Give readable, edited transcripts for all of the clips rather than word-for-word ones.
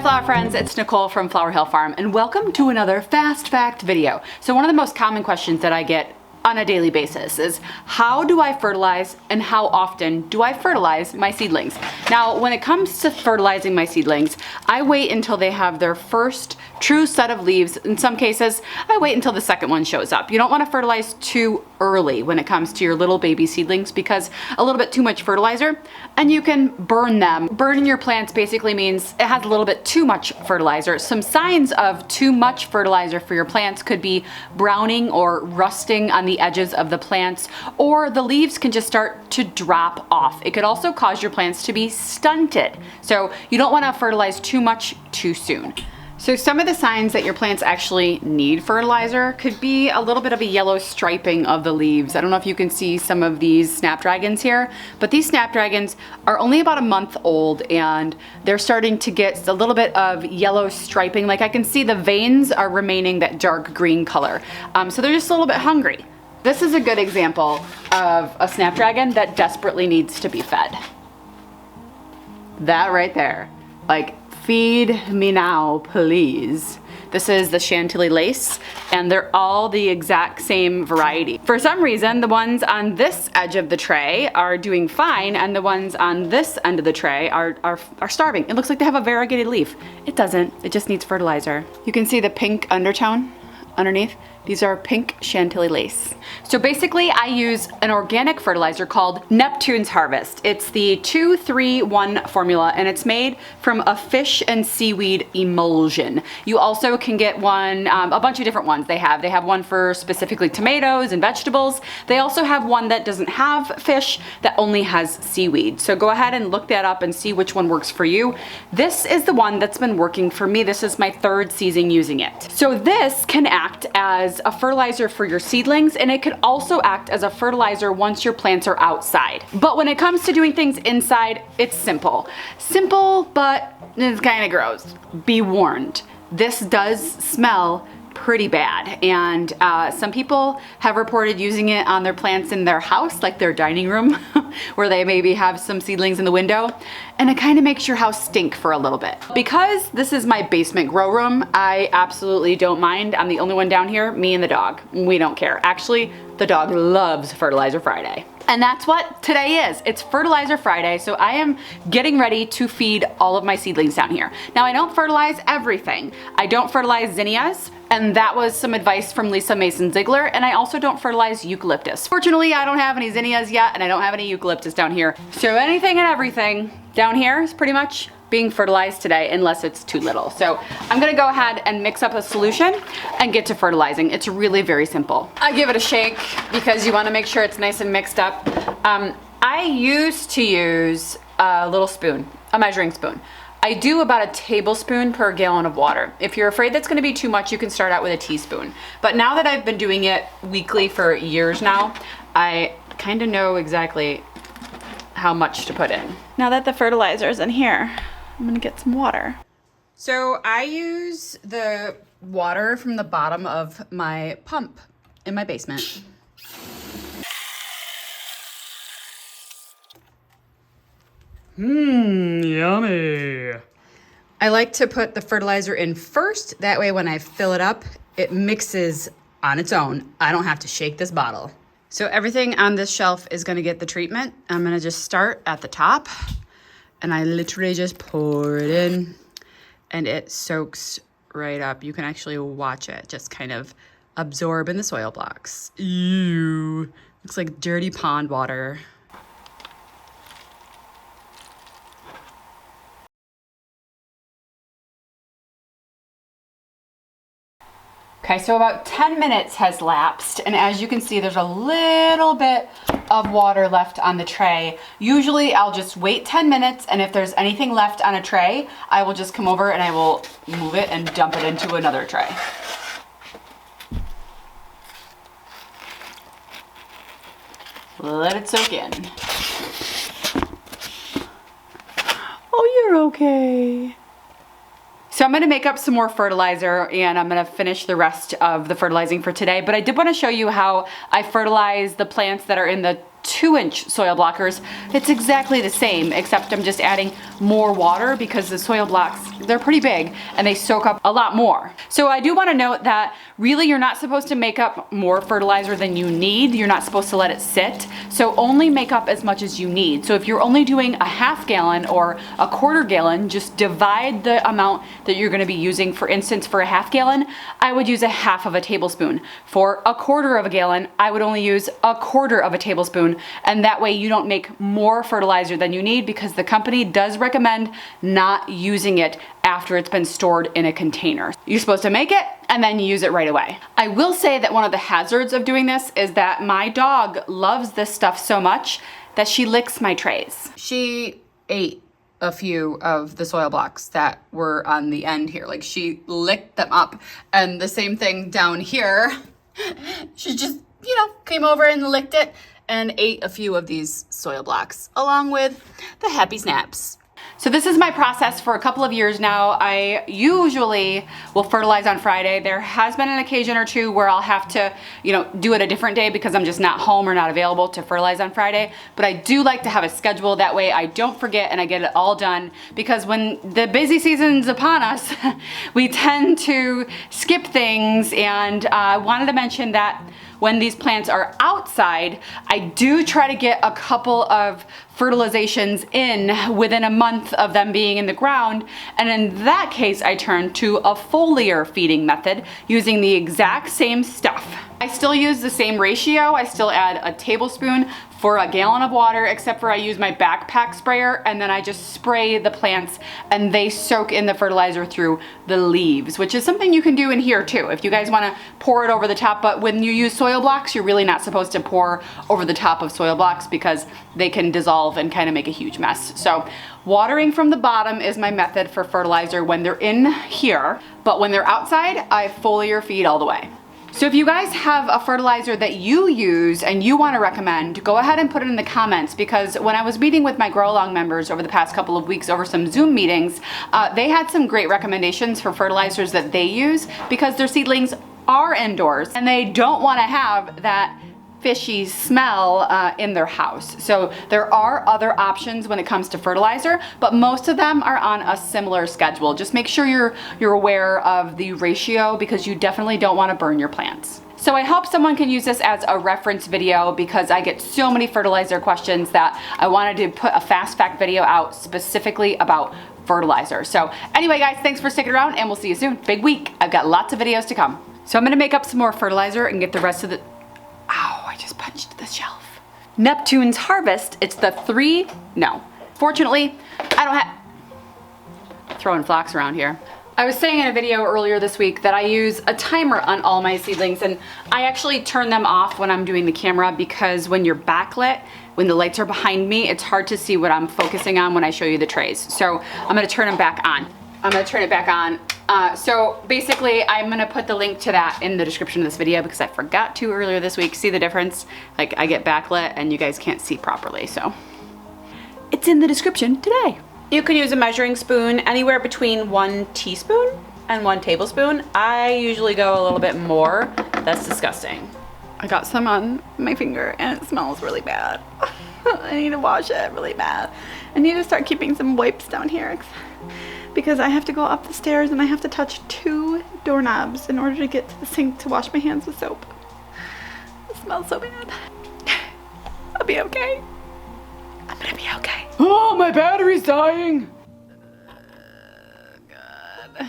flower friends, it's Nicole from Flower Hill Farm and welcome to another Fast Fact video. So one of the most common questions that I get on a daily basis is how do I fertilize and how often do I fertilize my seedlings? Now, when it comes to fertilizing my seedlings, I wait until they have their first true set of leaves. In some cases, I wait until the second one shows up. You don't want to fertilize too early when it comes to your little baby seedlings because a little bit too much fertilizer and you can burn them. Burning your plants basically means it has a little bit too much fertilizer. Some signs of too much fertilizer for your plants could be browning or rusting on the edges of the plants, or the leaves can just start to drop off. It could also cause your plants to be stunted. So you don't want to fertilize too much too soon. So some of the signs that your plants actually need fertilizer could be a little bit of a yellow striping of the leaves. I don't know if you can see some of these snapdragons here, but these snapdragons are only about a month old and they're starting to get a little bit of yellow striping. Like I can see the veins are remaining that dark green color. So they're just a little bit hungry. This is a good example of a snapdragon that desperately needs to be fed. That right there. Like, feed me now, please. This is the Chantilly lace, and they're all the exact same variety. For some reason, the ones on this edge of the tray are doing fine, and the ones on this end of the tray are starving. It looks like they have a variegated leaf. It doesn't, it just needs fertilizer. You can see the pink undertone underneath. These are pink Chantilly lace. So basically I use an organic fertilizer called Neptune's Harvest. It's the 2-3-1 formula and it's made from a fish and seaweed emulsion. You also can get one, a bunch of different ones they have. They have one for specifically tomatoes and vegetables. They also have one that doesn't have fish, that only has seaweed. So go ahead and look that up and see which one works for you. This is the one that's been working for me. This is my third season using it. So this can act as a fertilizer for your seedlings, and it could also act as a fertilizer once your plants are outside. But when it comes to doing things inside, it's simple. Simple, but it's kind of gross. Be warned, this does smell pretty bad, and some people have reported using it on their plants in their house, like their dining room, where they maybe have some seedlings in the window, and it kind of makes your house stink for a little bit. Because this is my basement grow room, I absolutely don't mind. I'm the only one down here, me and the dog. We don't care. Actually, the dog loves Fertilizer Friday. And that's what today is. It's Fertilizer Friday, so I am getting ready to feed all of my seedlings down here. Now, I don't fertilize everything. I don't fertilize zinnias, and that was some advice from Lisa Mason Ziegler, and I also don't fertilize eucalyptus. Fortunately, I don't have any zinnias yet, and I don't have any eucalyptus down here. So anything and everything down here is pretty much being fertilized today, unless it's too little. So I'm gonna go ahead and mix up a solution and get to fertilizing. It's really very simple. I give it a shake because you wanna make sure it's nice and mixed up. I used to use a little spoon, a measuring spoon. I do about a tablespoon per gallon of water. If you're afraid that's gonna be too much, you can start out with a teaspoon. But now that I've been doing it weekly for years now, I kind of know exactly how much to put in. Now that the fertilizer is in here, I'm gonna get some water. So I use the water from the bottom of my pump in my basement. Yummy. I like to put the fertilizer in first. That way when I fill it up, it mixes on its own. I don't have to shake this bottle. So everything on this shelf is gonna get the treatment. I'm gonna just start at the top and I literally just pour it in and it soaks right up. You can actually watch it just kind of absorb in the soil blocks. Ew, looks like dirty pond water. Okay, so about 10 minutes has lapsed, and as you can see, there's a little bit of water left on the tray. Usually I'll just wait 10 minutes, and if there's anything left on a tray, I will just come over and I will move it and dump it into another tray. Let it soak in. Oh, you're okay. So I'm gonna make up some more fertilizer and I'm gonna finish the rest of the fertilizing for today, but I did wanna show you how I fertilize the plants that are in the 2-inch soil blockers, it's exactly the same, except I'm just adding more water because the soil blocks, they're pretty big and they soak up a lot more. So I do want to note that really you're not supposed to make up more fertilizer than you need. You're not supposed to let it sit. So only make up as much as you need. So if you're only doing a half gallon or a quarter gallon, just divide the amount that you're going to be using. For instance, for a half gallon, I would use a half of a tablespoon. For a quarter of a gallon, I would only use a quarter of a tablespoon. And that way you don't make more fertilizer than you need, because the company does recommend not using it after it's been stored in a container. You're supposed to make it and then use it right away. I will say that one of the hazards of doing this is that my dog loves this stuff so much that she licks my trays. She ate a few of the soil blocks that were on the end here. Like, she licked them up. And the same thing down here. She just, came over and licked it and ate a few of these soil blocks along with the Happy Snaps. So this is my process for a couple of years now. I usually will fertilize on Friday. There has been an occasion or two where I'll have to, do it a different day because I'm just not home or not available to fertilize on Friday. But I do like to have a schedule. That way I don't forget and I get it all done, because when the busy season's upon us, we tend to skip things. And I wanted to mention that when these plants are outside, I do try to get a couple of fertilizations in within a month of them being in the ground. And in that case, I turn to a foliar feeding method using the exact same stuff. I still use the same ratio. I still add a tablespoon for a gallon of water, except for I use my backpack sprayer, and then I just spray the plants and they soak in the fertilizer through the leaves, which is something you can do in here too if you guys want to pour it over the top. But when you use soil blocks, you're really not supposed to pour over the top of soil blocks because they can dissolve and kind of make a huge mess. So watering from the bottom is my method for fertilizer when they're in here, but when they're outside, I foliar feed all the way. So if you guys have a fertilizer that you use and you want to recommend, go ahead and put it in the comments, because when I was meeting with my Grow Along members over the past couple of weeks over some Zoom meetings, they had some great recommendations for fertilizers that they use because their seedlings are indoors and they don't want to have that fishy smell in their house. So there are other options when it comes to fertilizer, but most of them are on a similar schedule. Just make sure you're aware of the ratio, because you definitely don't want to burn your plants. So I hope someone can use this as a reference video, because I get so many fertilizer questions that I wanted to put a fast fact video out specifically about fertilizer. So anyway, guys, thanks for sticking around and we'll see you soon. Big week. I've got lots of videos to come. So I'm going to make up some more fertilizer and get the rest of the... Ow, I just punched the shelf. Neptune's Harvest, it's the fortunately, I don't have, throwing flocks around here. I was saying in a video earlier this week that I use a timer on all my seedlings, and I actually turn them off when I'm doing the camera, because when you're backlit, when the lights are behind me, it's hard to see what I'm focusing on when I show you the trays. So I'm gonna turn them back on. I'm gonna turn it back on. So basically, I'm gonna put the link to that in the description of this video because I forgot to earlier this week. See the difference? Like, I get backlit and you guys can't see properly, so it's in the description today. You can use a measuring spoon anywhere between 1 teaspoon and 1 tablespoon. I usually go a little bit more. That's disgusting. I got some on my finger and it smells really bad. I need to wash it really bad. I need to start keeping some wipes down here, because I have to go up the stairs and I have to touch 2 doorknobs in order to get to the sink to wash my hands with soap. It smells so bad. I'll be okay. I'm gonna be okay. Oh, my battery's dying. God.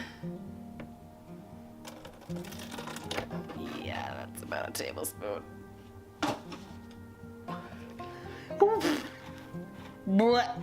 Yeah, that's about a tablespoon. Blech.